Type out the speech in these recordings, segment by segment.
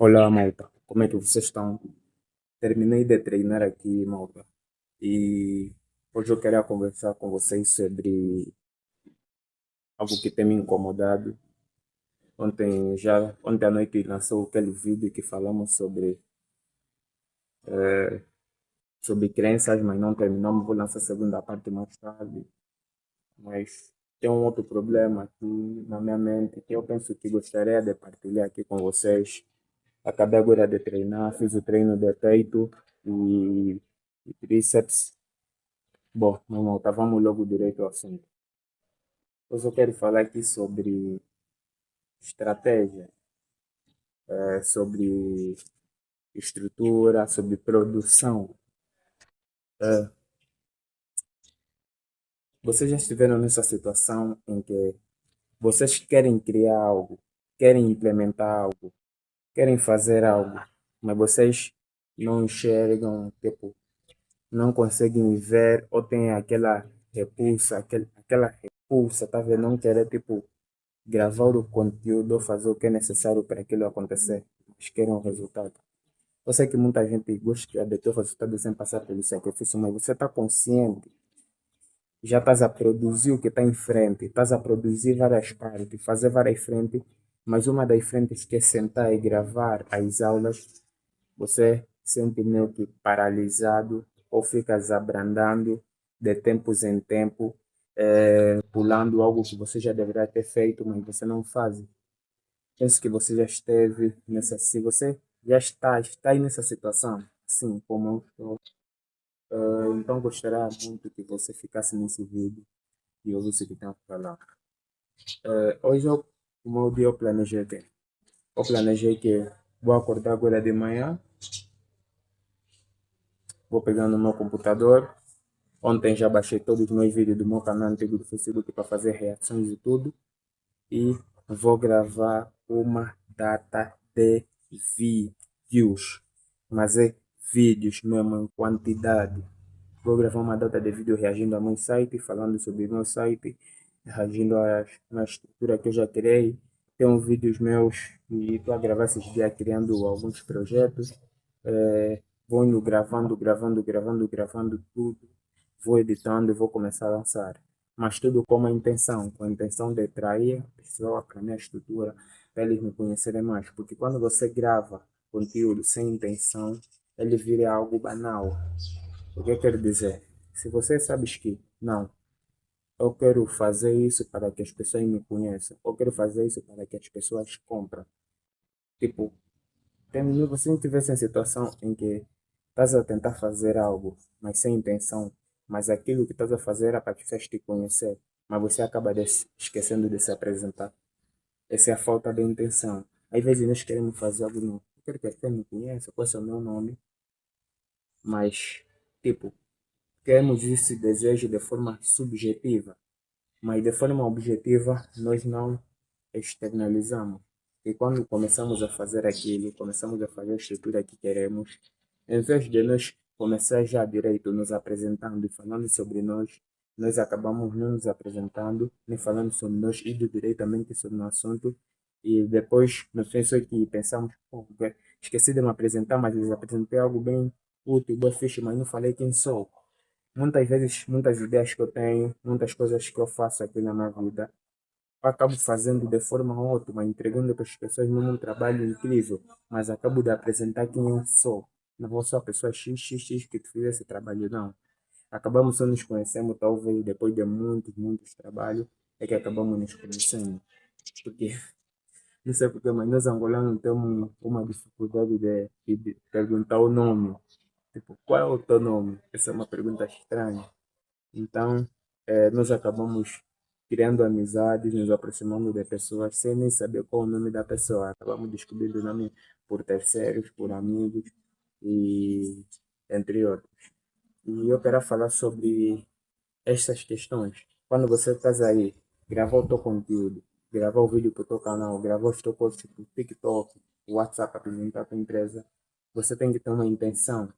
Olá, malta. Como é que vocês estão? Terminei de treinar aqui, malta. E hoje eu queria conversar com vocês sobre algo que tem me incomodado. Ontem à noite lançou aquele vídeo que falamos sobre crenças, mas não terminamos. Vou lançar a segunda parte mais tarde. Mas tem um outro problema aqui na minha mente que eu penso que gostaria de partilhar aqui com vocês. Acabei agora de treinar, fiz o treino de peito e tríceps. Bom, meu irmão, tá, vamos logo direito ao assunto. Hoje eu quero falar aqui sobre estratégia, sobre estrutura, sobre produção. É, vocês já estiveram nessa situação em que vocês querem criar algo, querem implementar algo, querem fazer algo, mas vocês não enxergam, tipo, não conseguem ver ou têm aquela repulsa, tá vendo? Não querer, tipo, gravar o conteúdo ou fazer o que é necessário para aquilo acontecer, mas querem um resultado. Eu sei que muita gente gosta de ter o resultado sem passar pelo sacrifício, mas você está consciente, já estás a produzir o que está em frente, estás a produzir várias partes, fazer várias frentes, mas uma das frentes que é sentar e gravar as aulas, você sente meio que paralisado ou ficas abrandando de tempos em tempo, pulando algo que você já deveria ter feito, mas você não faz. Penso que você já esteve nessa, se você já está aí nessa situação, assim como eu estou, então gostaria muito que você ficasse nesse vídeo e ouvisse o que tenho a falar. Hoje, o meu dia eu planejei que vou acordar agora de manhã, vou pegar no meu computador. Ontem já baixei todos os meus vídeos do meu canal antigo do Facebook para fazer reações e tudo. E vou gravar uma data de vídeos. Mas é vídeos mesmo em quantidade. Vou gravar uma data de vídeo reagindo ao meu site, falando sobre o meu site, reagindo à estrutura que eu já criei. Tenho vídeos meus e estou a gravar esses dias criando alguns projetos. Vou indo gravando tudo. Vou editando e vou começar a lançar. Mas tudo com a intenção de atrair a pessoa para a minha estrutura, para eles me conhecerem mais. Porque quando você grava conteúdo sem intenção, ele vira algo banal. O que eu quero dizer? Se você sabe que, não, eu quero fazer isso para que as pessoas me conheçam, eu quero fazer isso para que as pessoas comprem. Tipo, você não tivesse em situação em que estás a tentar fazer algo, mas sem intenção, mas aquilo que estás a fazer é para que as pessoas te conhecer, mas você acaba esquecendo de se apresentar. Essa é a falta de intenção. Às vezes nós queremos fazer algo, não. Eu quero que as pessoas me conheçam, conheçam o meu nome, mas, tipo, temos esse desejo de forma subjetiva, mas de forma objetiva nós não externalizamos. E quando começamos a fazer aquilo, começamos a fazer a estrutura que queremos, em vez de nós começar já direito nos apresentando e falando sobre nós acabamos não nos apresentando, nem falando sobre nós, indo diretamente sobre o assunto, e depois nos fez que pensamos, pô, esqueci de me apresentar, mas eles apresentei algo bem útil, bem fixe, mas não falei quem sou. Muitas vezes, muitas ideias que eu tenho, muitas coisas que eu faço aqui na minha vida, eu acabo fazendo de forma ótima, entregando para as pessoas num trabalho incrível, mas acabo de apresentar quem eu sou. Não vou só a pessoa XXX que fez esse trabalho, não. Acabamos só nos conhecendo, talvez, depois de muitos trabalhos, é que acabamos nos conhecendo. Porque, não sei porque, mas nós angolanos temos uma dificuldade de perguntar o nome. Tipo, qual é o teu nome? Essa é uma pergunta estranha. Então, nós acabamos criando amizades, nos aproximando de pessoas sem nem saber qual é o nome da pessoa. Acabamos descobrindo o nome por terceiros, por amigos e entre outros. E eu quero falar sobre estas questões. Quando você estás aí, gravar o teu conteúdo, gravar o vídeo para o teu canal, gravar os teus posts para o TikTok, o WhatsApp, apresentar a tua empresa, você tem que ter uma intenção.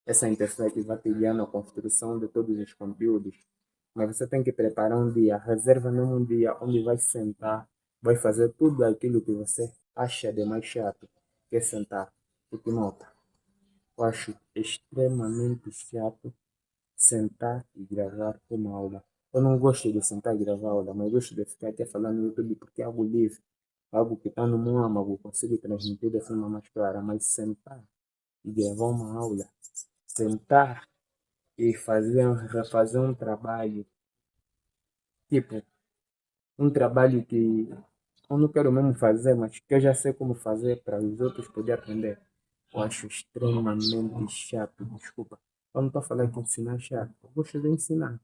Essa intenção é que vai te guiar na construção de todos os conteúdos. Mas você tem que preparar um dia, reserva mesmo um dia onde vai sentar, vai fazer tudo aquilo que você acha de mais chato. que é sentar. Porque nota, eu acho extremamente chato sentar e gravar uma aula. Eu não gosto de sentar e gravar aula, mas gosto de ficar até falando no YouTube porque é algo livre, algo que está no meu âmago, consigo transmitir de forma mais clara, mas sentar e gravar uma aula, sentar e refazer um trabalho, tipo, um trabalho que eu não quero mesmo fazer, mas que eu já sei como fazer para os outros poderem aprender. Eu acho extremamente chato, desculpa. Eu não estou falando que ensinar é chato, eu gosto de ensinar,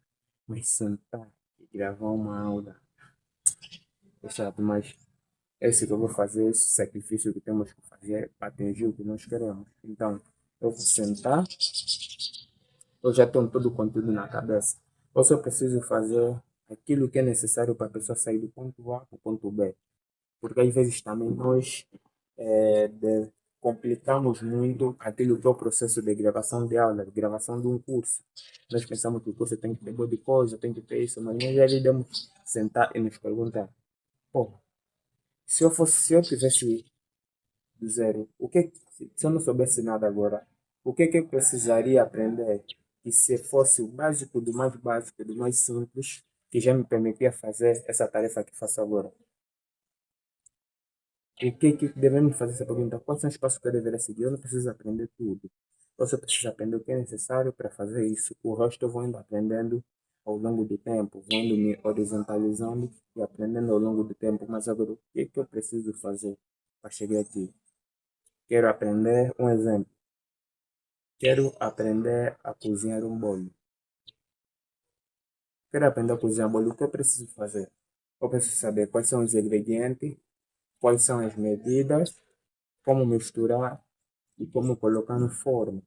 mas sentar e gravar uma aula é chato, mas é isso que eu vou fazer, esse sacrifício que temos que fazer para atingir o que nós queremos. Então, eu vou sentar, eu já tenho todo o conteúdo na cabeça. Eu só preciso fazer aquilo que é necessário para a pessoa sair do ponto A para o ponto B. Porque às vezes também nós complicamos muito aquilo que é o processo de gravação de aula, de gravação de um curso. Nós pensamos que o curso tem que ter boa de coisa, tem que ter isso, mas nós já devemos sentar e nos perguntar, pô, se eu tivesse do zero, se eu não soubesse nada agora, o que eu precisaria aprender? E se fosse o básico, do mais simples, que já me permitia fazer essa tarefa que faço agora. Que devemos fazer essa pergunta? Quais são os passos que eu deveria seguir? Eu não preciso aprender tudo. Eu só preciso aprender o que é necessário para fazer isso. O resto eu vou indo aprendendo ao longo do tempo, vou indo me horizontalizando e aprendendo ao longo do tempo. Mas agora, o que eu preciso fazer para chegar aqui? Quero aprender, um exemplo, quero aprender a cozinhar um bolo. Quero aprender a cozinhar um bolo, o que eu preciso fazer? Eu preciso saber quais são os ingredientes, quais são as medidas, como misturar e como colocar no forno.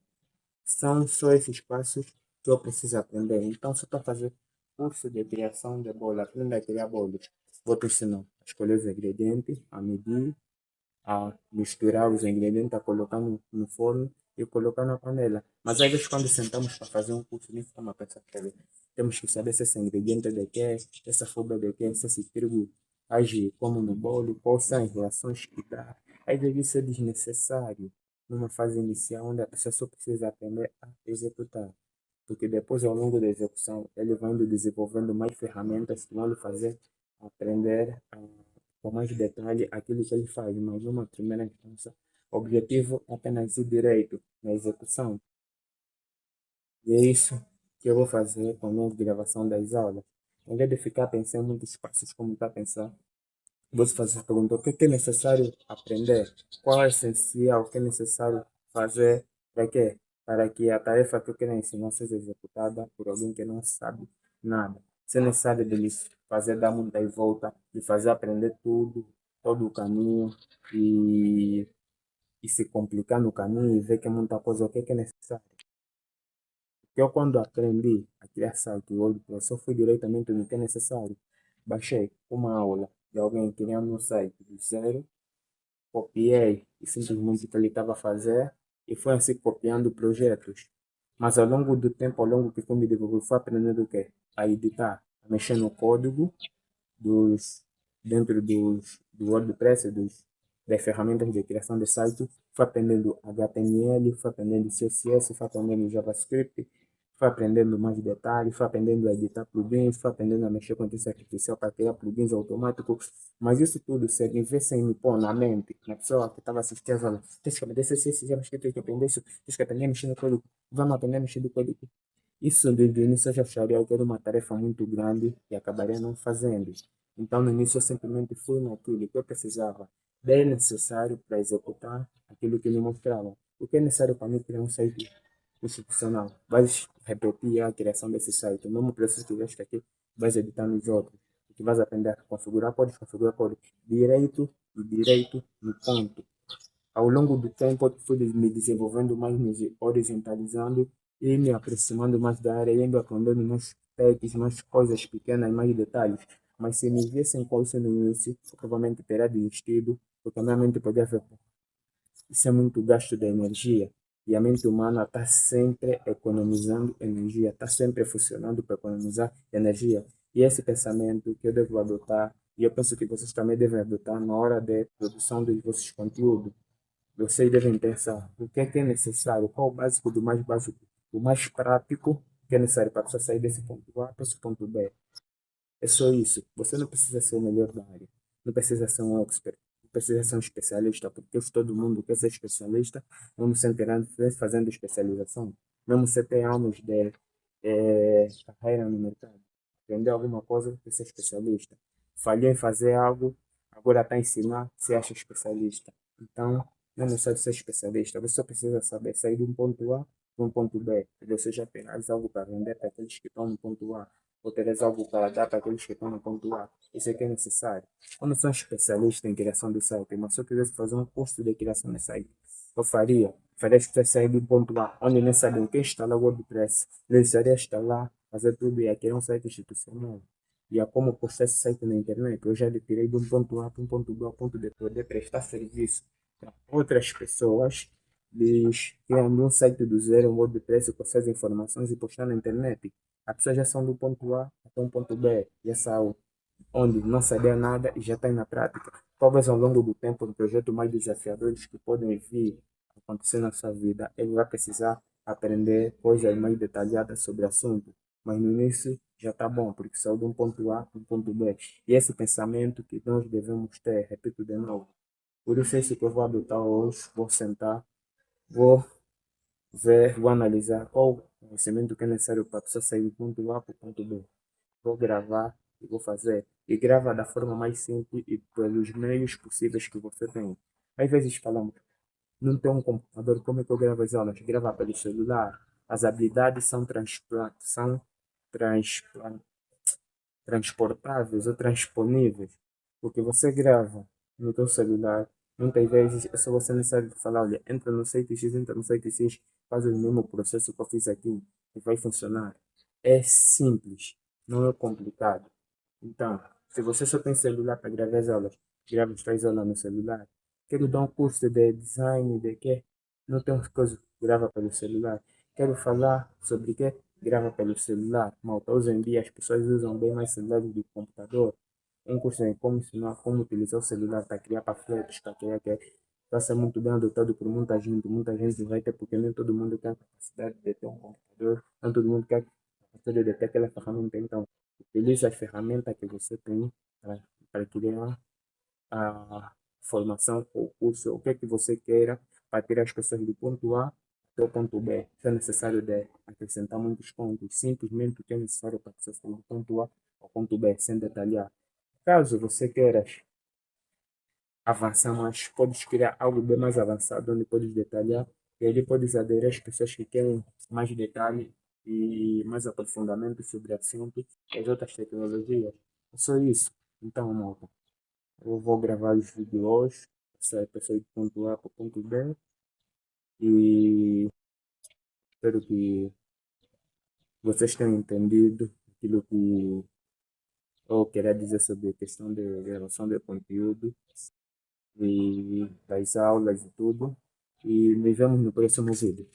São só esses passos que eu preciso aprender. Então, se eu estou a fazer curso de criação de bolo, aprender a criar bolos, vou te ensinar a escolher os ingredientes, a medir, a misturar os ingredientes, a colocar no forno e colocar na panela. Mas às vezes quando sentamos para fazer um curso, nem ficamos a pensar que temos que saber se esse ingrediente é de quê, essa fubra é de quê, se esse trigo age como no bolo, quais são as reações que dá. Às vezes isso é desnecessário numa fase inicial onde a pessoa só precisa aprender a executar. Porque depois, ao longo da execução, ele vai indo desenvolvendo mais ferramentas que vão lhe fazer aprender com mais detalhe aquilo que ele faz, mas numa primeira instância, o objetivo é apenas ir direito na execução. E é isso que eu vou fazer com a minha gravação das aulas. Em vez de ficar pensando em muitos passos como está a pensar, vou se fazer a pergunta, o que é necessário aprender? Qual é o essencial? O que é necessário fazer? Para quê? Para que a tarefa que eu quero ensinar seja executada por alguém que não sabe nada. Se é necessário deles fazer dar muita e volta, de fazer aprender tudo, todo o caminho e, e se complicar no caminho e ver que é muita coisa, o que é necessário? Eu, quando aprendi a criar site web, eu só fui diretamente no que é necessário. Baixei uma aula de alguém criando um site do zero, copiei e simplesmente o que ele estava a fazer e fui assim copiando projetos. Mas ao longo do tempo, ao longo que fui me desenvolvendo, fui aprendendo o quê? A editar, a mexer no código dos, dentro do WordPress, das ferramentas de criação de site, fui aprendendo HTML, fui aprendendo CSS, fui aprendendo JavaScript, fui aprendendo mais detalhes, fui aprendendo a editar plugins, fui aprendendo a mexer com inteligência artificial para criar plugins automáticos, mas isso tudo, se ele viessem me pôr na mente, na pessoa que estava assistindo às aulas, tens que aprender CSS, JavaScript, tens que aprender isso, tens que aprender a mexer no código, vamos aprender a mexer no código. Isso desde o início eu já acharia que era uma tarefa muito grande e acabaria não fazendo. Então, no início, eu simplesmente fui naquilo que eu precisava, bem necessário para executar aquilo que ele mostrava. O que é necessário para mim criar um site institucional? Vais repetir a criação desse site. O mesmo processo que veste aqui, vais editar nos outros. O que vais aprender a configurar pode direito e direito no ponto. Ao longo do tempo, eu fui me desenvolvendo mais, me horizontalizando e me aproximando mais da área, indo aprendendo mais técnicas, mais coisas pequenas, mais detalhes. Mas se me viessem com isso no início, eu provavelmente teria desistido, porque a minha mente podia ver, "Pô, isso é muito gasto de energia. E a mente humana está sempre economizando energia, está sempre funcionando para economizar energia. E esse pensamento que eu devo adotar, e eu penso que vocês também devem adotar na hora de produção dos vossos conteúdos. vocês devem pensar o que é necessário, qual o básico, do mais prático que é necessário para a pessoa sair desse ponto A para esse ponto B. É só isso. Você não precisa ser o melhor da área. Não precisa ser um expert. Não precisa ser um especialista, porque todo mundo quer ser especialista, mesmo sem ter anos fazendo especialização. Mesmo você ter anos de carreira no mercado. Aprender alguma coisa, você ser especialista. Falhou em fazer algo, agora está a ensinar, você acha especialista. Então, não é necessário ser especialista. Você só precisa saber sair de um ponto A para um ponto B. Você já tem algo para vender para aqueles que estão no ponto A ou teres algo para dar para aqueles que estão no ponto A. Isso é que é necessário. Eu não sou especialista em criação de site, mas se eu quisesse fazer um curso de criação de site, eu faria. Faria as pessoas saírem do ponto A, onde nem sabem o que instalar o WordPress. Eles iriam instalar, fazer tudo e aqui é um site institucional. E a como postar esse site na internet, eu já tirei de um ponto A para um ponto B, ao ponto de poder prestar serviço para outras pessoas. Eles criam um site do zero, um WordPress com essas informações e postar na internet. As pessoas já são do ponto A até um ponto B, já são onde não sabia nada e já está na prática. Talvez ao longo do tempo, um projeto mais desafiadores que podem vir a acontecer na sua vida, ele vai precisar aprender coisas mais detalhadas sobre o assunto. Mas no início já está bom, porque saiu de um ponto A para um ponto B. E esse pensamento que nós devemos ter, repito de novo. Por isso é isso que eu vou adotar hoje, vou sentar, vou ver, vou analisar qual o conhecimento que é necessário para a pessoa sair do ponto A para o ponto B. Vou gravar e vou fazer. E grava da forma mais simples e pelos meios possíveis que você tem. Às vezes falamos, não tem um computador, como é que eu gravo as aulas? Grava pelo celular. As habilidades são transplan- transportáveis ou transponíveis. Porque você grava no teu celular, muitas vezes é só você necessário falar, olha, entra no site X, entra no site X, faz o mesmo processo que eu fiz aqui e vai funcionar. É simples, não é complicado. Então, se você só tem celular para gravar as aulas, grava as tuas aulas no celular. Quero dar um curso de design, de quê? Não tem coisa, grava pelo celular. Quero falar sobre quê? Grava pelo celular. Malta, hoje em dia as pessoas usam bem mais celular do que computador. Um curso em como ensinar como utilizar o celular para criar panfletos, para criar que vai ser muito bem adotado por muita gente. Muita gente vai ter, porque nem todo mundo tem a capacidade de ter um computador, nem todo mundo quer a capacidade de ter aquela ferramenta. Então, utilize a ferramenta que você tem para criar a formação, o curso, o que é que você queira para tirar as pessoas do ponto A até o ponto B. Se é necessário de acrescentar muitos pontos, simplesmente o que é necessário para que você saia do ponto A ao ponto B, sem detalhar. Caso você queira avançar mais, podes criar algo bem mais avançado, onde podes detalhar, e aí podes aderir às pessoas que querem mais detalhe e mais aprofundamento sobre o assunto e as outras tecnologias. É só isso. Então, malta, eu vou gravar os vídeos hoje, essa pessoa de ponto A para o ponto B, e espero que vocês tenham entendido aquilo que eu queria dizer sobre a questão de gravação de conteúdo e das aulas e tudo. E nos vemos no próximo vídeo.